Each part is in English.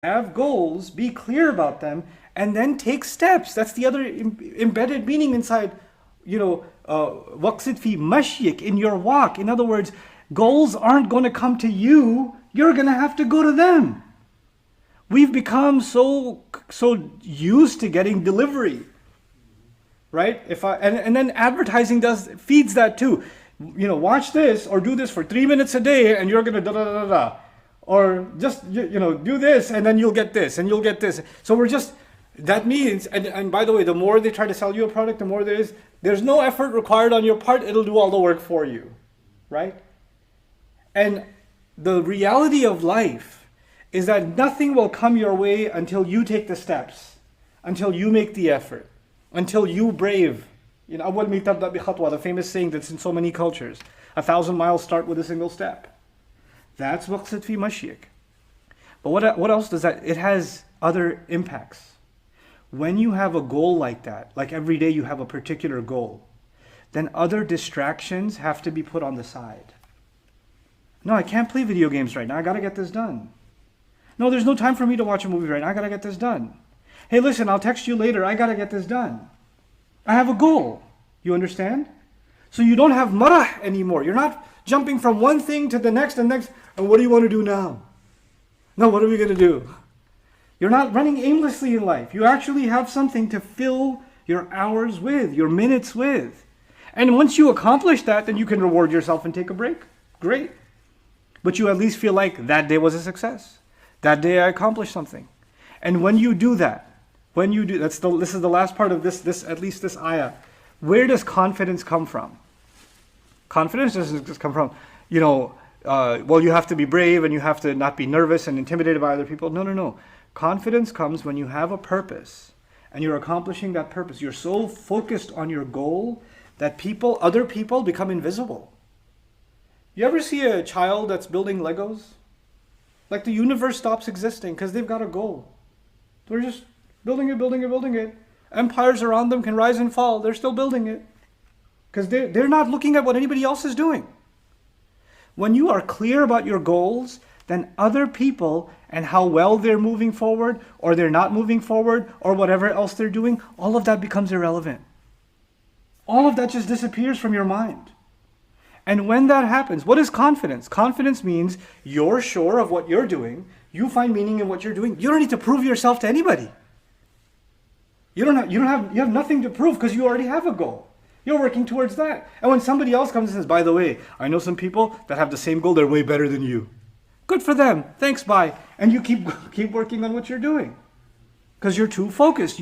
Have goals, be clear about them, and then take steps. That's the other embedded meaning inside, waqsid fi mashyik, in your walk. In other words, goals aren't going to come to you. You're going to have to go to them. We've become so used to getting delivery, right? And then advertising feeds that too. Watch this or do this for 3 minutes a day, and you're going to da da da da. Or just, do this and then you'll get this and you'll get this. So that means, and by the way, the more they try to sell you a product, the more there's no effort required on your part, it'll do all the work for you, right? And the reality of life is that nothing will come your way until you take the steps, until you make the effort, until you brave. أول ما تبدأ بخطوة, the famous saying that's in so many cultures, 1,000 miles start with a single step. That's waqsid fi mashyik. But what else does that? It has other impacts. When you have a goal like that, like every day you have a particular goal, then other distractions have to be put on the side. No, I can't play video games right now. I got to get this done. No, there's no time for me to watch a movie right now. I got to get this done. Hey, listen, I'll text you later. I got to get this done. I have a goal. You understand? So you don't have marah anymore. You're not jumping from one thing to the next and next. And what do you want to do now? No, what are we going to do? You're not running aimlessly in life. You actually have something to fill your hours with, your minutes with. And once you accomplish that, then you can reward yourself and take a break. Great. But you at least feel like that day was a success. That day I accomplished something. And when you do that, this is the last part of this at least this ayah. Where does confidence come from? Confidence doesn't just come from, you have to be brave and you have to not be nervous and intimidated by other people. No. Confidence comes when you have a purpose and you're accomplishing that purpose. You're so focused on your goal that other people become invisible. You ever see a child that's building Legos? Like the universe stops existing because they've got a goal. They're just building it. Empires around them can rise and fall. They're still building it. Because they're not looking at what anybody else is doing. When you are clear about your goals, then other people and how well they're moving forward, or they're not moving forward, or whatever else they're doing, all of that becomes irrelevant. All of that just disappears from your mind. And when that happens, what is confidence? Confidence means you're sure of what you're doing. You find meaning in what you're doing. You don't need to prove yourself to anybody. You have nothing to prove because you already have a goal. You're working towards that. And when somebody else comes and says, by the way, I know some people that have the same goal, they're way better than you. Good for them. Thanks, bye. And you keep working on what you're doing. Because you're too focused.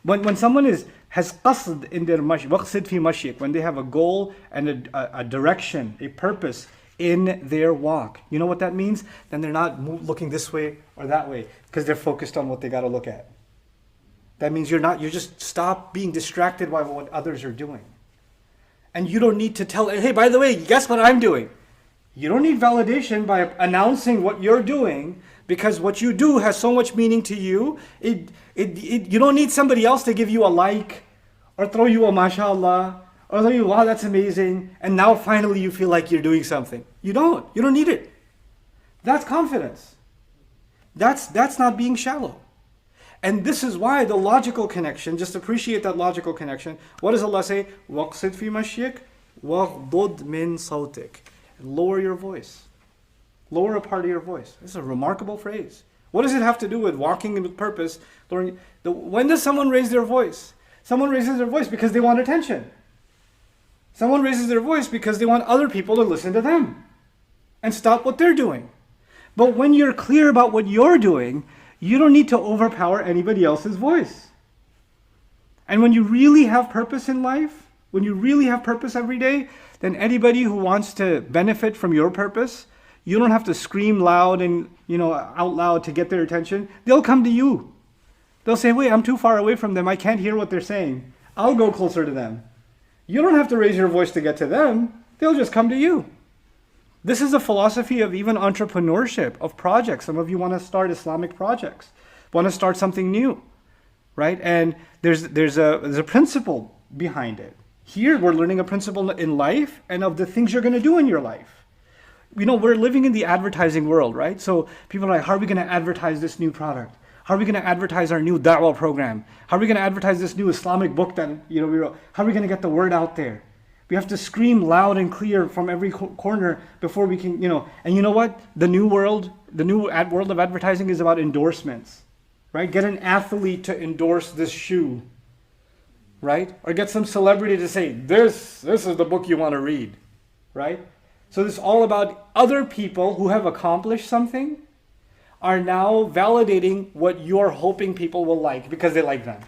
When someone has qasd in their waqsid fi mashyik, when they have a goal and a direction, a purpose in their walk, you know what that means? Then they're not looking this way or that way because they're focused on what they got to look at. That means you just stop being distracted by what others are doing. And you don't need to tell, hey, by the way, guess what I'm doing? You don't need validation by announcing what you're doing, because what you do has so much meaning to you. You don't need somebody else to give you a like or throw you a mashallah or tell you, wow, that's amazing. And now finally you feel like you're doing something. You don't need it. That's confidence. That's not being shallow. And this is why the logical connection, just appreciate that logical connection. What does Allah say? وَقْصِدْ فِي مَشْيِكَ وَغْضُضْ مِنْ صَوْتِكَ. Lower your voice. Lower a part of your voice. This is a remarkable phrase. What does it have to do with walking with purpose? When does someone raise their voice? Someone raises their voice because they want attention. Someone raises their voice because they want other people to listen to them and stop what they're doing. But when you're clear about what you're doing, you don't need to overpower anybody else's voice. And when you really have purpose in life, when you really have purpose every day, then anybody who wants to benefit from your purpose, you don't have to scream loud and out loud to get their attention. They'll come to you. They'll say, wait, I'm too far away from them. I can't hear what they're saying. I'll go closer to them. You don't have to raise your voice to get to them. They'll just come to you. This is a philosophy of even entrepreneurship, of projects. Some of you want to start Islamic projects, want to start something new, right? And there's a principle behind it. Here we're learning a principle in life and of the things you're going to do in your life. we're living in the advertising world, right? So people are like, how are we going to advertise this new product? How are we going to advertise our new da'wah program? How are we going to advertise this new Islamic book that we wrote? How are we going to get the word out there? We have to scream loud and clear from every corner before we can, And you know what? The new world of advertising is about endorsements, right? Get an athlete to endorse this shoe, right? Or get some celebrity to say, this is the book you want to read, right? So this is all about other people who have accomplished something are now validating what you're hoping people will like because they like them.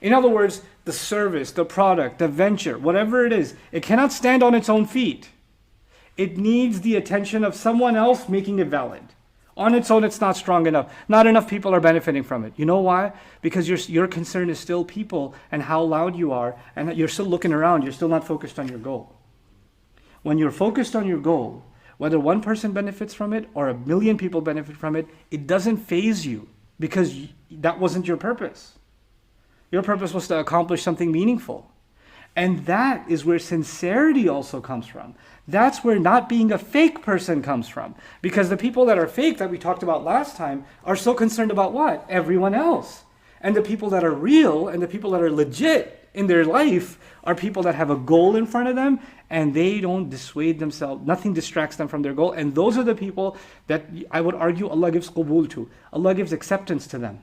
In other words, the service, the product, the venture, whatever it is, it cannot stand on its own feet. It needs the attention of someone else making it valid. On its own, it's not strong enough. Not enough people are benefiting from it. You know why? Because your concern is still people and how loud you are, and you're still looking around. You're still not focused on your goal. When you're focused on your goal, whether one person benefits from it or 1 million people benefit from it, it doesn't faze you because that wasn't your purpose. Your purpose was to accomplish something meaningful. And that is where sincerity also comes from. That's where not being a fake person comes from. Because the people that are fake that we talked about last time are so concerned about what? Everyone else. And the people that are real and the people that are legit in their life are people that have a goal in front of them and they don't dissuade themselves. Nothing distracts them from their goal. And those are the people that I would argue Allah gives qubul to. Allah gives acceptance to them.